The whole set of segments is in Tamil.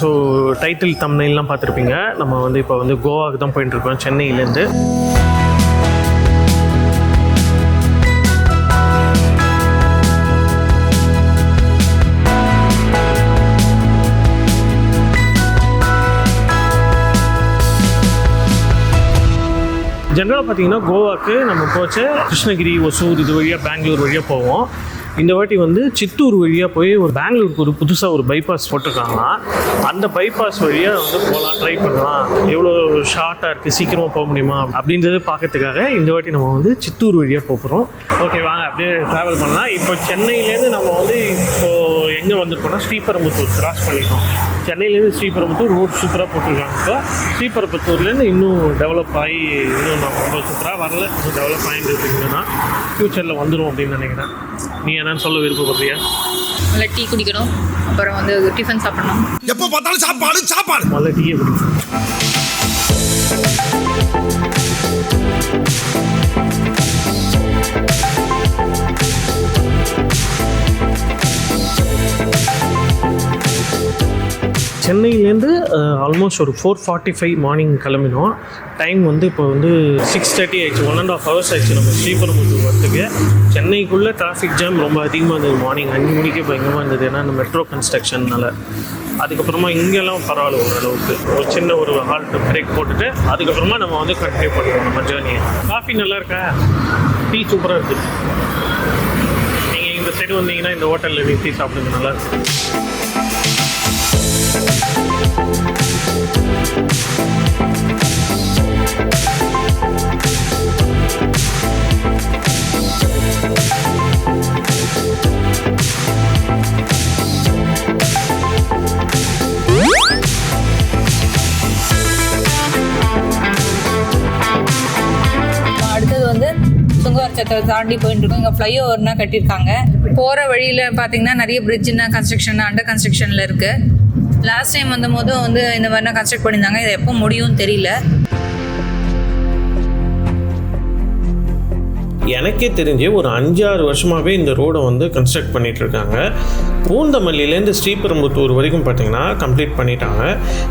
ஸோ டைட்டில் தம்ப்நெயில்லாம் பார்த்துருப்பீங்க. நம்ம வந்து இப்போ வந்து கோவாவுக்கு தான் போயிட்டுருக்கோம் சென்னையிலேருந்து. ஜென்ரலாக பார்த்தீங்கன்னா கோவாவுக்கு நம்ம போச்சு கிருஷ்ணகிரி, ஒசூர் இது வழியாக பெங்களூர் வழியாக போவோம். இந்த வாட்டி வந்து சித்தூர் வழியாக போய் ஒரு பெங்களூருக்கு ஒரு புதுசாக ஒரு பைபாஸ் போட்டிருக்காங்கன்னா அந்த பைபாஸ் வழியாக வந்து போகலாம், ட்ரை பண்ணலாம், எவ்வளோ ஷார்ட்டாக இருக்குது, சீக்கிரமாக போக முடியுமா அப்படின்றது பார்க்கறதுக்காக இந்த வாட்டி நம்ம வந்து சித்தூர் வழியாக போகிறோம். ஓகே, வாங்க அப்படியே ட்ராவல் பண்ணலாம். இப்போ சென்னையிலேருந்து நம்ம வந்து இப்போது எங்கே வந்திருக்கோம்னா ஸ்ரீபெரும்புத்தூர் கிராஸ் பண்ணிட்டோம். சென்னையிலேருந்து ஸ்ரீபெரும்புத்தூர் ரோட் சூப்பராக போட்டிருக்காங்க. இப்போ ஸ்ரீபெரும்புத்தூர்லேருந்து இன்னும் டெவலப் ஆகி இன்னும் நம்ம ரொம்ப சூப்பராக வரல, இன்னும் டெவலப் ஆகிட்டு இருக்குங்கன்னா ஃப்யூச்சரில் வந்துடும் அப்படின்னு நினைக்கிறேன். நீ என்னன்னு சொல்ல விருப்பப்படுறியா? முதல்ல டீ குடிக்கணும், அப்புறம் வந்து டிஃபன் சாப்பிடணும். எப்போ பார்த்தாலும் சாப்பாடு சாப்பாடு. முதல்ல டீயை குடிக்கணும். சென்னையிலேருந்து ஆல்மோஸ்ட் ஒரு 4:45 மார்னிங் கிளம்பினோம். டைம் வந்து இப்போ வந்து 6:30 ஆயிடுச்சு. 1.5 hours ஆயிடுச்சு நம்ம ஸ்ரீபெரும்புத்தூர் வரத்துக்கு. சென்னைக்குள்ளே டிராஃபிக் ஜாம் ரொம்ப அதிகமாக இருந்தது. மார்னிங் 5 மணிக்கே பயங்கரமாக இருந்தது, ஏன்னா இந்த மெட்ரோ கன்ஸ்ட்ரக்ஷன்னால. அதுக்கப்புறமா இங்கெல்லாம் பரவாயில்ல, ஓரளவுக்கு ஒரு சின்ன ஒரு ஹால்ட் பிரேக் போட்டுட்டு அதுக்கப்புறமா நம்ம வந்து கண்டினியூ பண்ணுறோம் நம்ம ஜேர்னியை. காஃபி நல்லா இருக்கா? டீ சூப்பராக இருக்குது. நீங்கள் இந்த சைடு வந்தீங்கன்னா இந்த ஹோட்டலில் டீ சாப்பிடுங்க, நல்லா இருக்குது. அடுத்தது வந்து சுங்கவரச்சத்தை தாண்டி போயிட்டு இருக்கோம். இங்கே ஃப்ளைஓவர்னா கட்டியிருக்காங்க. போகிற வழியில் பார்த்தீங்கன்னா நிறைய பிரிட்ஜுன்னா கன்ஸ்ட்ரக்ஷன் அண்டர் கன்ஸ்ட்ரக்ஷனில் இருக்குது. லாஸ்ட் டைம் வந்த போதும் வந்து இந்த மாதிரினா கன்ஸ்ட்ரக்ட் பண்ணியிருந்தாங்க. இது எப்போ முடியும்னு தெரியல. எனக்கே தெரிஞ்சு ஒரு 5-6 வருஷமாகவே இந்த ரோடை வந்து கன்ஸ்ட்ரக்ட் பண்ணிகிட்ருக்காங்க. பூந்தமல்லியிலேருந்து ஸ்ரீபெரும்புத்தூர் வரைக்கும் பார்த்திங்கன்னா கம்ப்ளீட் பண்ணிட்டாங்க.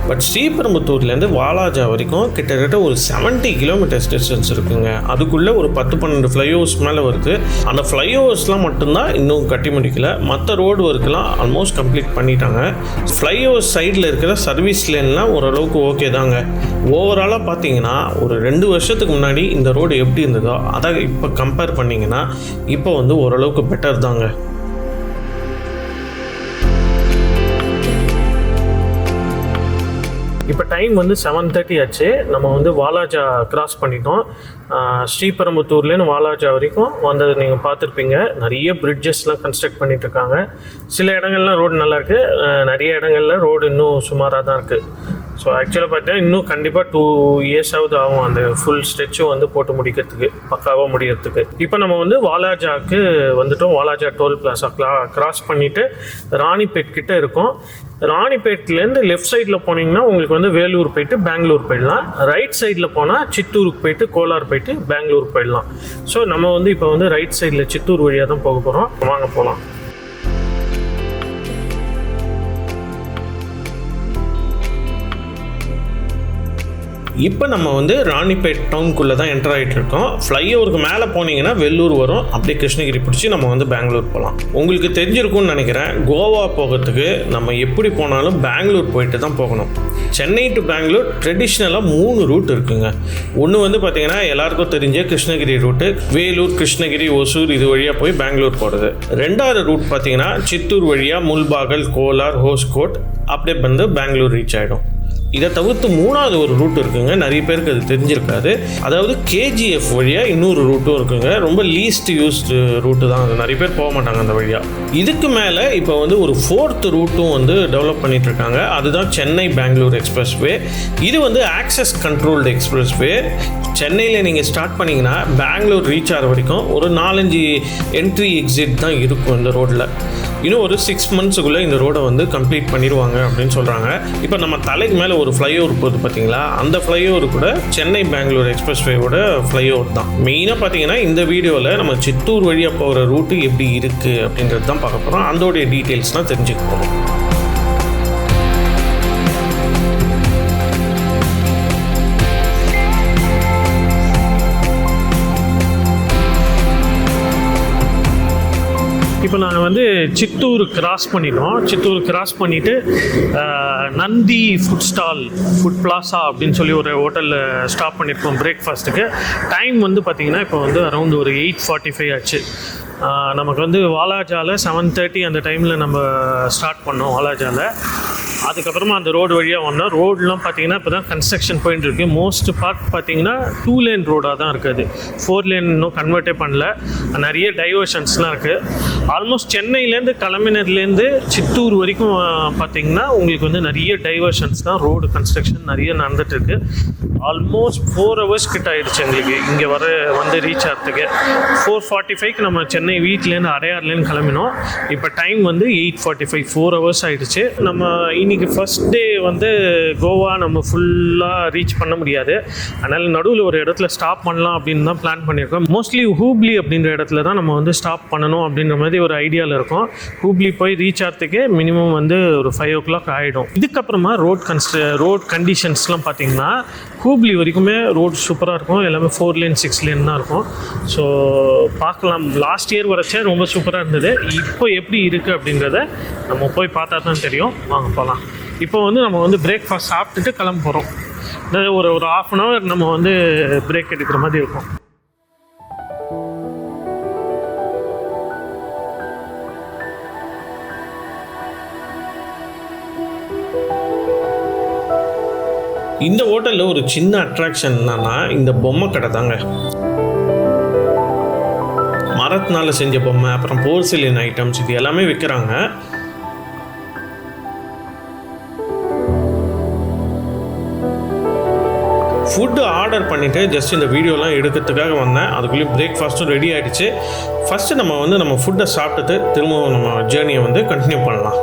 பட் ஸ்ரீபெரும்புத்தூர்லேருந்து வாலாஜா வரைக்கும் கிட்டத்தட்ட ஒரு 70 கிலோமீட்டர்ஸ் டிஸ்டன்ஸ் இருக்குங்க. அதுக்குள்ளே ஒரு 10-12 ஃப்ளைஓவர்ஸ் மேலே வருது. அந்த ஃப்ளைஓவர்ஸ்லாம் மட்டும்தான் இன்னும் கட்டி முடிக்கல. மற்ற ரோடு ஒர்க்கெலாம் ஆல்மோஸ்ட் கம்ப்ளீட் பண்ணிட்டாங்க. ஃப்ளைஓவர் சைடில் இருக்கிற சர்வீஸ் லேன்லாம் ஓரளவுக்கு ஓகே தாங்க. ஓவராலாக பார்த்தீங்கன்னா ஒரு 2 வருஷத்துக்கு முன்னாடி இந்த ரோடு எப்படி இருந்ததோ அதை இப்போ கம்பேர் பண்ணிங்கன்னா இப்போ வந்து ஓரளவுக்கு பெட்டர் தாங்க. இப்போ டைம் வந்து 7:30 ஆச்சு. நம்ம வந்து வாலாஜா கிராஸ் பண்ணிட்டோம். ஸ்ரீபெரும்புத்தூர்லேருந்து வாலாஜா வரைக்கும் வந்தது நீங்கள் பார்த்துருப்பீங்க. நிறைய பிரிட்ஜஸ்லாம் கன்ஸ்ட்ரக்ட் பண்ணிகிட்ருக்காங்க. சில இடங்கள்லாம் ரோடு நல்லாயிருக்கு, நிறைய இடங்கள்ல ரோடு இன்னும் சுமாராக தான் இருக்குது. ஸோ ஆக்சுவலாக பார்த்தீங்கன்னா இன்னும் கண்டிப்பாக 2 இயர்ஸாவது ஆகும் அந்த ஃபுல் ஸ்ட்ரெச்சும் வந்து போட்டு முடிக்கிறதுக்கு, பக்காவாக முடிகிறதுக்கு. இப்போ நம்ம வந்து வாலாஜாவுக்கு வந்துட்டோம். வாலாஜா டோல் பிளாஸா கிராஸ் பண்ணிவிட்டு ராணிப்பேட் கிட்டே இருக்கோம். ராணிப்பேட்லேருந்து லெஃப்ட் சைடில் போனீங்கன்னா உங்களுக்கு வந்து வேலூர் போயிட்டு பெங்களூர் போயிடலாம். ரைட் சைடில் போனால் சித்தூருக்கு போயிட்டு கோலார் போயிட்டு பெங்களூர் போயிடலாம். ஸோ நம்ம வந்து இப்போ வந்து ரைட் சைடில் சித்தூர் வழியாக தான் போக போகிறோம். வாங்க போகலாம். இப்போ நம்ம வந்து ராணிப்பேட் டவுனுக்குள்ளே தான் என்டர் ஆகிட்டு இருக்கோம். ஃப்ளைஓவருக்கு மேலே போனீங்கன்னா வெள்ளூர் வரும். அப்படியே கிருஷ்ணகிரி பிடிச்சி நம்ம வந்து பெங்களூர் போகலாம். உங்களுக்கு தெரிஞ்சிருக்கும்னு நினைக்கிறேன், கோவா போகிறதுக்கு நம்ம எப்படி போனாலும் பெங்களூர் போயிட்டு தான் போகணும். சென்னை டு பெங்களூர் ட்ரெடிஷ்னலாக 3 ரூட் இருக்குங்க. ஒன்று வந்து பார்த்திங்கன்னா எல்லாருக்கும் தெரிஞ்ச கிருஷ்ணகிரி ரூட்டு, வேலூர், கிருஷ்ணகிரி, ஒசூர் இது வழியாக போய் பெங்களூர் போகிறது. 2வது ரூட் பார்த்திங்கன்னா சித்தூர் வழியாக முல்பாகல், கோலார், ஹோஸ்கோட் அப்படியே வந்து பெங்களூர் ரீச் ஆகிடும். இதை தவிர்த்து 3வது ஒரு ரூட் இருக்குங்க. நிறைய பேருக்கு அது தெரிஞ்சிருக்காது. அதாவது KGF வழியாக இன்னொரு ரூட்டும் இருக்குங்க. ரொம்ப லீஸ்ட் யூஸ்டு ரூட்டு தான், அது நிறைய பேர் போக மாட்டாங்க அந்த வழியாக. இதுக்கு மேலே இப்போ வந்து ஒரு 4th ரூட்டும் வந்து டெவலப் பண்ணிட்டு இருக்காங்க. அதுதான் சென்னை பெங்களூர் எக்ஸ்பிரஸ்வே. இது வந்து ஆக்சஸ் கண்ட்ரோல்டு எக்ஸ்பிரஸ்வே. சென்னையில் நீங்கள் ஸ்டார்ட் பண்ணிங்கன்னா பெங்களூர் ரீச் ஆகிற வரைக்கும் ஒரு 4-5 என்ட்ரி எக்ஸிட் தான் இருக்கும் இந்த ரோட்டில். இன்னும் ஒரு 6 monthsக்குள்ளே இந்த ரோடை வந்து கம்ப்ளீட் பண்ணிடுவாங்க அப்படின்னு சொல்கிறாங்க. இப்போ நம்ம தலைக்கு மேலே ஒரு ஃப்ளைஓவர் போகுது பார்த்தீங்களா, அந்த ஃப்ளைஓவர் கூட சென்னை பெங்களூர் எக்ஸ்பிரஸ்வேவோட ஃப்ளைஓவர் தான். மெயினாக பார்த்தீங்கன்னா இந்த வீடியோவில் நம்ம சித்தூர் வழியாக போகிற ரூட்டு எப்படி இருக்குது அப்படின்றது தான் பார்க்க போகிறோம். அதோடைய டீட்டெயில்ஸ்லாம் தெரிஞ்சுக்க போகிறோம். வந்து சித்தூர் கிராஸ் பண்ணிட்டோம். சித்தூர் கிராஸ் பண்ணிவிட்டு நந்தி ஃபுட் பிளாசா அப்படின்னு சொல்லி ஒரு ஹோட்டலில் ஸ்டாப் பண்ணியிருக்கோம் பிரேக்ஃபாஸ்ட்டுக்கு. டைம் வந்து பார்த்திங்கன்னா இப்போ வந்து அரௌண்ட் ஒரு 8:45 ஆச்சு. நமக்கு வந்து வாலாஜாவில் 7:30 அந்த டைமில் நம்ம ஸ்டார்ட் பண்ணோம் வாலாஜாவில். அதுக்கப்புறமா அந்த ரோடு வழியாக வந்தோம். ரோடெலாம் பார்த்திங்கன்னா இப்போ தான் கன்ஸ்ட்ரக்ஷன் போயிட்டு இருக்குது. மோஸ்ட் பார்ட் பார்த்திங்கன்னா 2 லேன் ரோடாக தான் இருக்குது. 4 லேன் இன்னும் கன்வெர்ட்டே பண்ணல. நிறைய டைவர்ஷன்ஸ்லாம் இருக்குது. ஆல்மோஸ்ட் சென்னையிலேருந்து கிளம்பினதுலேருந்து சித்தூர் வரைக்கும் பார்த்திங்கன்னா உங்களுக்கு வந்து நிறைய டைவர்ஷன்ஸ் தான். ரோடு கன்ஸ்ட்ரக்ஷன் நிறைய நடந்துகிட்ருக்கு. ஆல்மோஸ்ட் 4 hours கிட்ட ஆகிடுச்சு எங்களுக்கு இங்கே வந்து ரீச் ஆகிறதுக்கு. 4:45க்கு நம்ம சென்னை வீட்டிலேருந்து அடையார்லேருந்து கிளம்பினோம். இப்போ டைம் வந்து 8:45, 4 hours ஆகிடுச்சு. நம்ம இன்றைக்கி ஃபஸ்ட் டே வந்து கோவா நம்ம ஃபுல்லாக ரீச் பண்ண முடியாது. அதனால் நடுவில் ஒரு இடத்துல ஸ்டாப் பண்ணலாம் அப்படின்னு தான் பிளான் பண்ணியிருக்கோம். மோஸ்ட்லி ஹூப்ளி அப்படின்ற இடத்துல தான் நம்ம வந்து ஸ்டாப் பண்ணணும் அப்படின்ற மாதிரி ஒரு ஐடியாவில் இருக்கும். ஹூப்ளி போய் ரீச் ஆகிறதுக்கே மினிமம் வந்து ஒரு 5 o'clock ஆகிடும். இதுக்கப்புறமா ரோட் கண்டிஷன்ஸ்லாம் பார்த்திங்கன்னா ஹூப்ளி வரைக்குமே ரோட் சூப்பராக இருக்கும். எல்லாமே 4 lane 6 lane தான் இருக்கும். ஸோ பார்க்கலாம். லாஸ்ட் இயர் வரைச்சே ரொம்ப சூப்பராக இருந்தது. இப்போ எப்படி இருக்குது அப்படின்றத நம்ம போய் பார்த்தா தான் தெரியும். வாங்க போகலாம். இப்போ வந்து நம்ம வந்து பிரேக்ஃபாஸ்ட் சாப்பிட்டுட்டு கிளம்ப போகிறோம். ஒரு 1/2 hour நம்ம வந்து பிரேக் எடுக்கிற மாதிரி இருக்கும். இந்த ஹோட்டலில் ஒரு சின்ன அட்ராக்ஷன் என்னன்னா இந்த பொம்மை கடை தாங்க. மரத்தினால செஞ்ச பொம்மை, அப்புறம் போர்சிலின் ஐட்டம்ஸ், இது எல்லாமே விற்கிறாங்க. ஃபுட்டு ஆர்டர் பண்ணிவிட்டு ஜஸ்ட் இந்த வீடியோலாம் எடுக்கிறதுக்காக வந்தேன். அதுக்குள்ளேயும் பிரேக்ஃபாஸ்ட்டும் ரெடி ஆகிடுச்சு. ஃபஸ்ட்டு நம்ம ஃபுட்டை சாப்பிட்டுட்டு திரும்பவும் நம்ம ஜேர்னியை வந்து கண்டினியூ பண்ணலாம்.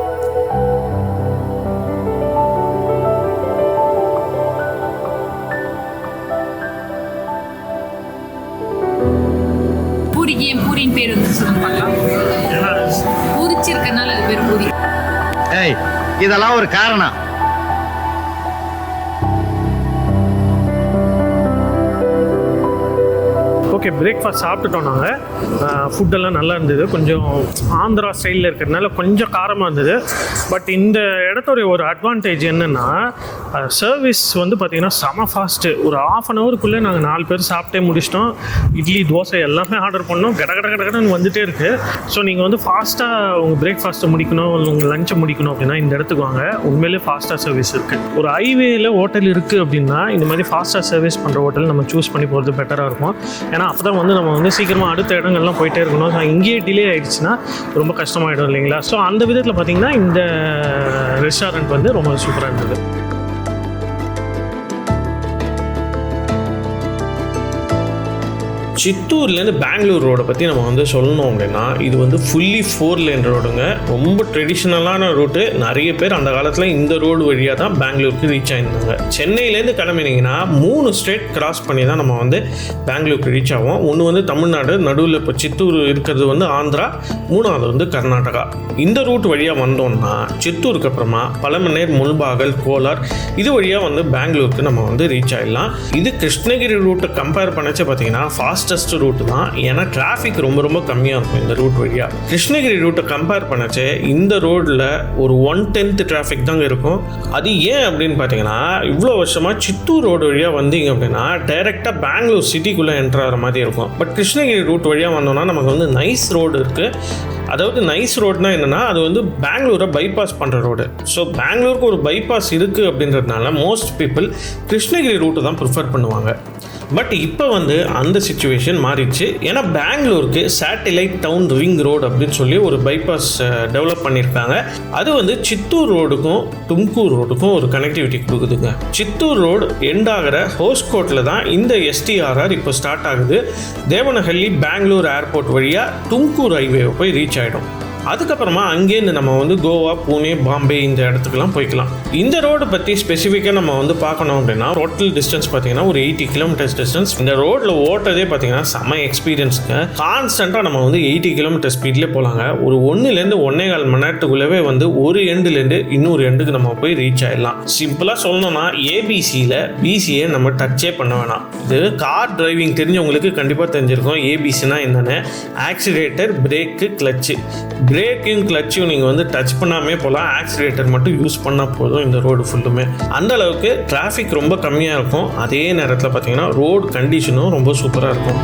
பூரிக்கு ஏன் பூரின்னு பேர் வந்து சொல்லுங்க பார்க்கலாம். பூரிச்சிருக்கனால அது பேர் பூரி. இதெல்லாம் ஒரு காரணம். ஓகே, பிரேக்ஃபாஸ்ட் சாப்பிட்டுட்டோம். நாங்கள் ஃபுட்டெல்லாம் நல்லா இருந்தது. கொஞ்சம் ஆந்திரா ஸ்டைலில் இருக்கிறதுனால கொஞ்சம் காரமாக இருந்தது. பட் இந்த இடத்தோடைய ஒரு அட்வான்டேஜ் என்னென்னா சர்வீஸ் வந்து பார்த்திங்கன்னா செம ஃபாஸ்ட்டு. ஒரு 1/2 hourக்குள்ளே நாங்கள் 4 பேர் சாப்பிட்டே முடிச்சிட்டோம். இட்லி, தோசை எல்லாமே ஆர்டர் பண்ணோம். கடன்னு வந்துகிட்டே இருக்குது. ஸோ நீங்கள் வந்து ஃபாஸ்ட்டாக உங்கள் பிரேக்ஃபாஸ்ட்டை முடிக்கணும், உங்கள் லஞ்சை முடிக்கணும் அப்படின்னா இந்த இடத்துக்கு வாங்க. உண்மையிலே ஃபாஸ்ட்டாக சர்வீஸ் இருக்குது. ஒரு ஹைவேயில் ஹோட்டல் இருக்குது அப்படின்னா இந்த மாதிரி ஃபாஸ்ட்டாக சர்வீஸ் பண்ணுற ஹோட்டல் நம்ம சூஸ் பண்ணி போகிறது பெட்டராக இருக்கும். ஏன்னா அப்போ தான் வந்து நம்ம வந்து சீக்கிரமாக அடுத்த இடங்கள்லாம் போயிட்டே இருக்கணும். ஸோ இங்கேயே டிலே ஆகிடுச்சுன்னா ரொம்ப கஷ்டமாயிடும் இல்லைங்களா? ஸோ அந்த விதத்தில் பார்த்திங்கன்னா இந்த ரெஸ்டாரண்ட் வந்து ரொம்ப சூப்பராக இருந்தது. சித்தூர்லேருந்து பெங்களூர் ரோடை பற்றி நம்ம வந்து சொல்லணும் அப்படின்னா இது வந்து ஃபுல்லி 4 lane ரோடுங்க. ரொம்ப ட்ரெடிஷ்னலான ரூட்டு. நிறைய பேர் அந்த காலத்தில் இந்த ரோடு வழியாக தான் பெங்களூருக்கு ரீச் ஆகிருந்தாங்க. சென்னையிலேருந்து கிளம்பினீங்கன்னா 3 ஸ்டேட் கிராஸ் பண்ணி தான் நம்ம வந்து பெங்களூருக்கு ரீச் ஆகும். ஒன்று வந்து தமிழ்நாடு, நடுவில் இப்போ சித்தூர் இருக்கிறது வந்து ஆந்திரா, 3வது வந்து கர்நாடகா. இந்த ரூட் வழியாக வந்தோம்னா சித்தூருக்கு அப்புறமா பழமநேர், முல்பாகல், கோலார் இது வழியாக வந்து பெங்களூருக்கு நம்ம வந்து ரீச் ஆகிடலாம். இது கிருஷ்ணகிரி ரூட்டை கம்பேர் பண்ணச்சு பார்த்தீங்கன்னா ஃபாஸ்டஸ்ட் ரூட் தான். ஏன்னா டிராஃபிக் ரொம்ப கம்மியாக இருக்கும் இந்த ரூட் வழியாக. கிருஷ்ணகிரி ரூட்டை கம்பேர் பண்ணச்சு இந்த ரோடில் ஒரு 1/10 டிராஃபிக் தாங்க இருக்கும். அது ஏன் அப்படின்னு பார்த்தீங்கன்னா இவ்வளோ வருஷமாக சித்தூர் ரோடு வழியாக வந்தீங்க அப்படின்னா டைரெக்டாக பெங்களூர் சிட்டிக்குள்ளே என்ட்ரு ஆகிற மாதிரி இருக்கும். பட் கிருஷ்ணகிரி ரூட் வழியாக வந்தோம்னா நமக்கு வந்து நைஸ் ரோடு இருக்குது. அதாவது நைஸ் ரோட்னா என்னென்னா அது வந்து பெங்களூரை பைபாஸ் பண்ணுற ரோடு. ஸோ பெங்களூருக்கு ஒரு பைபாஸ் இருக்குது அப்படின்றதுனால மோஸ்ட் பீப்புள் கிருஷ்ணகிரி ரூட்டை தான் ப்ரிஃபர் பண்ணுவாங்க. பட் இப்போ வந்து அந்த சிச்சுவேஷன் மாறிடுச்சு. ஏன்னா பெங்களூருக்கு சேட்டிலைட் டவுன் ரிங் ரோடு அப்படின்னு சொல்லி ஒரு பைபாஸ் டெவலப் பண்ணியிருக்காங்க. அது வந்து சித்தூர் ரோடுக்கும் தும்கூர் ரோடுக்கும் ஒரு கனெக்டிவிட்டி கொடுக்குதுங்க. சித்தூர் ரோடு எண்ட் ஆகிற ஹோஸ்கோட்டில் தான் இந்த STRR இப்போ ஸ்டார்ட் ஆகுது. தேவனஹள்ளி பெங்களூர் ஏர்போர்ட் வழியாக தும்கூர் ஹைவே போய் ரீச் ஆகிடும். அதுக்கப்புறமா அங்கேருந்து நம்ம வந்து கோவா, பூனே, பாம்பே இந்த இடத்துக்குலாம் போய்க்கலாம். இந்த ரோடு பற்றி ஸ்பெசிஃபிக்காக நம்ம வந்து பார்க்கணும் அப்படின்னா டோட்டல் டிஸ்டன்ஸ் பார்த்தீங்கன்னா ஒரு 80 kilometers டிஸ்டன்ஸ். இந்த ரோட்டில் ஓட்டதே பார்த்தீங்கன்னா செம்ம எக்ஸ்பீரியன்ஸுங்க. கான்ஸ்டண்ட்டாக நம்ம வந்து 80 km ஸ்பீட்லேயே போகலாங்க. ஒரு 1-1.25 மணி நேரத்துக்குள்ளவே வந்து ஒரு எண்டுலேருந்து இன்னொரு எண்டுக்கு நம்ம போய் ரீச் ஆகிடலாம். சிம்பிளாக சொல்லணும்னா ABCயில் BCயை நம்ம டச்சே பண்ண வேணாம். இது கார் டிரைவிங் தெரிஞ்சவங்களுக்கு கண்டிப்பாக தெரிஞ்சிருக்கும். ABCனா என்னென்னு: ஆக்சிலேட்டர், பிரேக்கு, கிளச்சு. பிரேக்கையும் கிளச்சையும் நீங்கள் வந்து டச் பண்ணாமே போகலாம், ஆக்சிலேட்டர் மட்டும் யூஸ் பண்ணால் போதும் இந்த ரோடு ஃபுல்லுமே. அந்த அளவுக்கு டிராஃபிக் ரொம்ப கம்மியாக இருக்கும். அதே நேரத்தில் பார்த்தீங்கன்னா ரோடு கண்டிஷனும் ரொம்ப சூப்பராக இருக்கும்.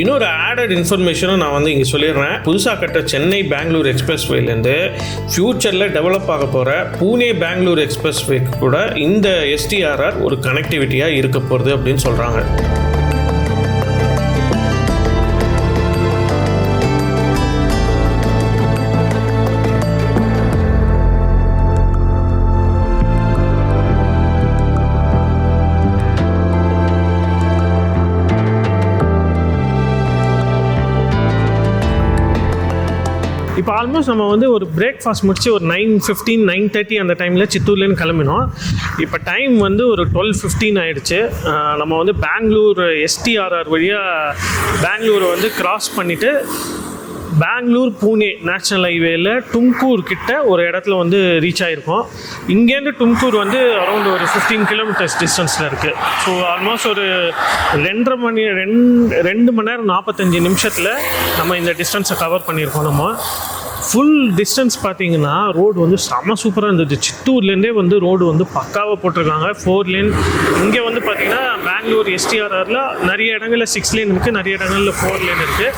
இன்னொரு ஆடட் இன்ஃபர்மேஷனும் நான் வந்து இங்கே சொல்லிடுறேன். புதுசாக கட்ட சென்னை பெங்களூர் எக்ஸ்பிரஸ் வேலேருந்து ஃப்யூச்சரில் டெவலப் ஆக போகிற பூனே பெங்களூர் எக்ஸ்பிரஸ் வேக்கு கூட இந்த STRR ஒரு கனெக்டிவிட்டியாக இருக்க போகிறது அப்படின்னு சொல்கிறாங்க. இப்போ ஆல்மோஸ்ட் நம்ம வந்து ஒரு பிரேக்ஃபாஸ்ட் முடிச்சு ஒரு 9:15 9:30 அந்த டைமில் சித்தூர்லேருந்து கிளம்பினோம். இப்போ டைம் வந்து ஒரு 12:15 ஆகிடுச்சு. நம்ம வந்து பெங்களூர் STRR வழியாக பெங்களூரை வந்து கிராஸ் பண்ணிவிட்டு பெங்களூர் பூனே நேஷ்னல் ஹைவேயில் டும்கூர் கிட்ட ஒரு இடத்துல வந்து ரீச் ஆகிருக்கோம். இங்கேருந்து டும்கூர் வந்து அரௌண்ட் ஒரு 15 கிலோமீட்டர்ஸ் டிஸ்டன்ஸில் இருக்குது. ஸோ ஆல்மோஸ்ட் ஒரு 2 மணி நேரம் 45 நிமிஷத்தில் நம்ம இந்த டிஸ்டன்ஸை கவர் பண்ணியிருக்கோம். நம்ம ஃபுல் டிஸ்டன்ஸ் பார்த்தீங்கன்னா ரோடு வந்து செம்ம சூப்பராக இருந்தது. சித்தூர்லேருந்தே வந்து ரோடு வந்து பக்காவாக போட்டிருக்காங்க, 4 லேன். இங்கே வந்து பார்த்தீங்கன்னா பெங்களூர் STRRல நிறைய இடங்களில் 6 லேன் இருக்குது, நிறைய இடங்களில் 4 லேன் இருக்குது.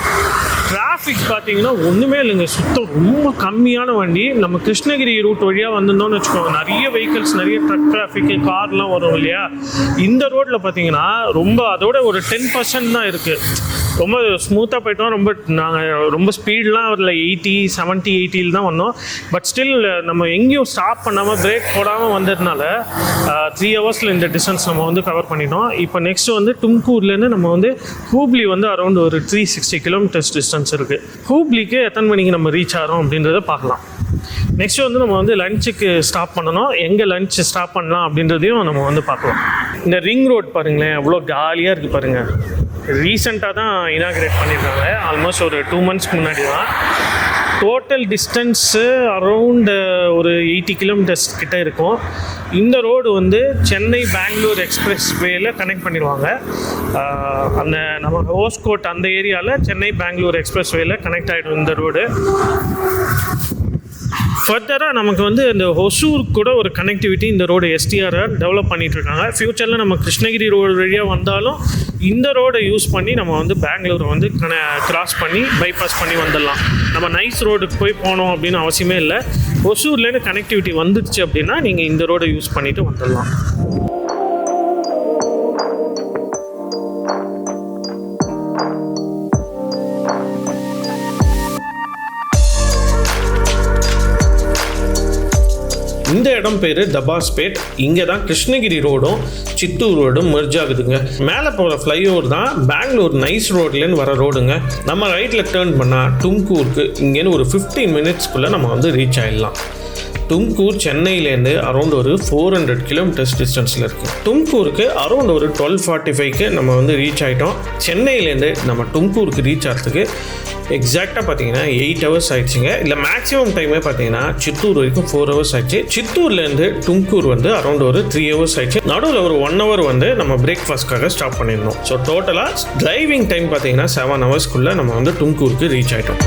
டிராஃபிக் பார்த்தீங்கன்னா ஒன்றுமே இல்லைங்க, சுத்தம் ரொம்ப கம்மியான வண்டி. நம்ம கிருஷ்ணகிரி ரூட் வழியாக வந்திருந்தோம்னு வச்சுக்கோங்க, நிறைய வெஹிக்கிள்ஸ், நிறைய ட்ரக் டிராஃபிக்கு, கார்லாம் வரும் இல்லையா. இந்த ரோட்டில் பார்த்தீங்கன்னா ரொம்ப அதோட ஒரு 10% தான் இருக்குது. ரொம்ப ஸ்மூத்தாக போயிட்டோம். நாங்கள் ரொம்ப ஸ்பீட்லாம் வரல, 80 70 80 தான் வந்தோம். பட் ஸ்டில் நம்ம எங்கேயும் ஸ்டாப் பண்ணாமல் பிரேக் போடாமல் வந்ததுனால 3 ஹவர்ஸில் இந்த டிஸ்டன்ஸ் நம்ம வந்து கவர் பண்ணிட்டோம். இப்போ நெக்ஸ்ட் வந்து டும்கூர்லேருந்து நம்ம வந்து ஹூப்ளி வந்து அரௌண்ட் ஒரு 360 கிலோமீட்டர்ஸ் டிஸ்டன்ஸ் இருக்குது. ஹூப்ளிக்கு எத்தனை மணிக்கு நம்ம ரீச் ஆகிறோம் அப்படின்றத பார்க்கலாம். நெக்ஸ்ட் வந்து நம்ம வந்து லஞ்சுக்கு ஸ்டாப் பண்ணணும். எங்கே லஞ்ச் ஸ்டாப் பண்ணலாம் அப்படின்றதையும் நம்ம வந்து பார்க்கலாம். இந்த ரிங் ரோட் பாருங்களேன், எவ்வளோ காலியாக இருக்குது பாருங்கள். ரீசெண்டாக தான் இனாக்ரேட் பண்ணியிருக்காங்க, ஆல்மோஸ்ட் ஒரு 2 மந்த்ஸ்க்கு முன்னாடி தான். டோட்டல் டிஸ்டன்ஸு அரௌண்ட் ஒரு 80 கிலோமீட்டர்ஸ் கிட்ட இருக்கும். இந்த ரோடு வந்து சென்னை பெங்களூர் எக்ஸ்பிரஸ் வேல கனெக்ட் பண்ணிடுவாங்க. அந்த நம்ம ஹோஸ்கோட் அந்த ஏரியாவில் சென்னை பெங்களூர் எக்ஸ்பிரஸ் வேல கனெக்ட் ஆகிடும் இந்த ரோடு. ஃபர்தராக நமக்கு வந்து இந்த ஹொசூர் கூட ஒரு கனெக்டிவிட்டி இந்த ரோடு STRR டெவலப் பண்ணிகிட்ருக்காங்க. ஃப்யூச்சரில் நம்ம கிருஷ்ணகிரி ரோடு வழியாக வந்தாலும் இந்த ரோடை யூஸ் பண்ணி நம்ம வந்து பெங்களூரை வந்து கிராஸ் பண்ணி பைபாஸ் பண்ணி வந்துடலாம். நம்ம நைஸ் ரோடுக்கு போய் போனோம் அப்படின்னு அவசியமே இல்லை. ஹொசூர்லேருந்து கனெக்டிவிட்டி வந்துடுச்சு அப்படின்னா நீங்கள் இந்த ரோடை யூஸ் பண்ணிவிட்டு வந்துடலாம். இந்த இடம் பேர் தபாஸ்பேட். இங்கே தான் கிருஷ்ணகிரி ரோடும் சித்தூர் ரோடும் மெர்ஜ் ஆகுதுங்க. மேலே போகிற ஃப்ளைஓவர் தான் பெங்களூர் நைஸ் ரோட்லேருந்து வர ரோடுங்க. நம்ம ரைட்டில் டேர்ன் பண்ணால் டும்கூருக்கு இங்கேருந்து ஒரு 15 மினிட்ஸ்க்குள்ளே நம்ம வந்து ரீச் ஆகிடலாம். டும்கூர் சென்னையிலேருந்து அரௌண்ட் ஒரு 400 கிலோமீட்டர்ஸ் டிஸ்டன்ஸில் இருக்குது. டும்கூருக்கு அரௌண்ட் ஒரு 12:45க்கு நம்ம வந்து ரீச் ஆகிட்டோம். சென்னையிலேருந்து நம்ம டும்கூருக்கு ரீச் ஆகிறதுக்கு எக்ஸாக்டாக பார்த்தீங்கன்னா 8 ஹவர்ஸ் ஆயிடுச்சுங்க. இல்லை மேக்ஸிமம் டைமே பார்த்தீங்கன்னா சித்தூர் வரைக்கும் 4 ஹவர்ஸ் ஆயிடுச்சு. சித்தூர்லேருந்து டும்கூர் வந்து அரௌண்ட் ஒரு 3 ஹவர்ஸ் ஆயிடுச்சு. நடுவில் ஒரு 1 ஹவர் வந்து நம்ம பிரேக்ஃபாஸ்ட்காக ஸ்டாப் பண்ணியிருந்தோம். ஸோ டோட்டலாக டிரைவிங் டைம் பார்த்தீங்கன்னா 7 ஹவர்ஸ்க்குள்ளே நம்ம வந்து டும்கூருக்கு ரீச் ஆகிட்டோம்.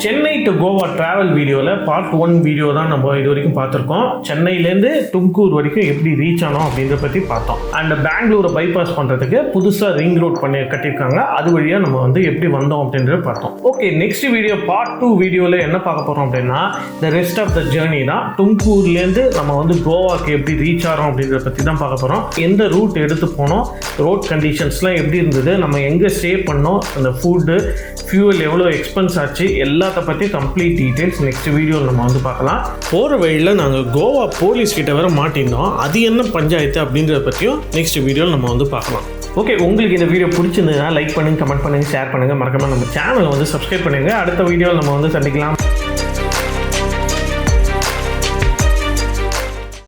சென்னை டு கோவா ட்ராவல் வீடியோவில் பார்ட் 1 வீடியோ தான் நம்ம இது வரைக்கும் பார்த்துருக்கோம். சென்னையிலேருந்து டும்கூர் வரைக்கும் எப்படி ரீச் ஆனோம் அப்படின்றத பற்றி பார்த்தோம். அண்ட் பெங்களூரை பைபாஸ் பண்ணுறதுக்கு புதுசாக ரிங் ரோட் கட்டியிருக்காங்க, அது வழியாக நம்ம வந்து எப்படி வந்தோம் அப்படின்றத பார்த்தோம். ஓகே, நெக்ஸ்ட் வீடியோ பார்ட் 2 வீடியோவில் என்ன பார்க்க போகிறோம் அப்படின்னா the rest of the journey தான். டும்கூர்லேருந்து நம்ம வந்து கோவாக்கு எப்படி ரீச் ஆகிறோம் அப்படின்றத பற்றி தான் பார்க்க போகிறோம். எந்த ரூட் எடுத்து போனோம், ரோட் கண்டிஷன்ஸ்லாம் எப்படி இருந்தது, நம்ம எங்கே ஸ்டே பண்ணோம், அந்த ஃபுட்டு ஃபியூவல் எவ்வளோ எக்ஸ்பென்ஸ் ஆச்சு, எல்லாத்த பற்றி கம்ப்ளீட் டீட்டெயில்ஸ் நெக்ஸ்ட் வீடியோவில் நம்ம வந்து பார்க்கலாம். போகிற வழியில் நாங்கள் கோவா போலீஸ் கிட்ட வேற மாட்டியிருந்தோம், அது என்ன பஞ்சாயத்து அப்படின்றத பற்றியும் நெக்ஸ்ட் வீடியோவில் நம்ம வந்து பார்க்கலாம். ஓகே, உங்களுக்கு இந்த வீடியோ பிடிச்சிருந்ததுன்னா லைக் பண்ணுங்கள், கமெண்ட் பண்ணுங்கள், ஷேர் பண்ணுங்கள், மறக்காம நம்ம சேனலை வந்து சப்ஸ்கிரைப் பண்ணுங்கள். அடுத்த வீடியோவில் நம்ம வந்து சந்திக்கலாம்.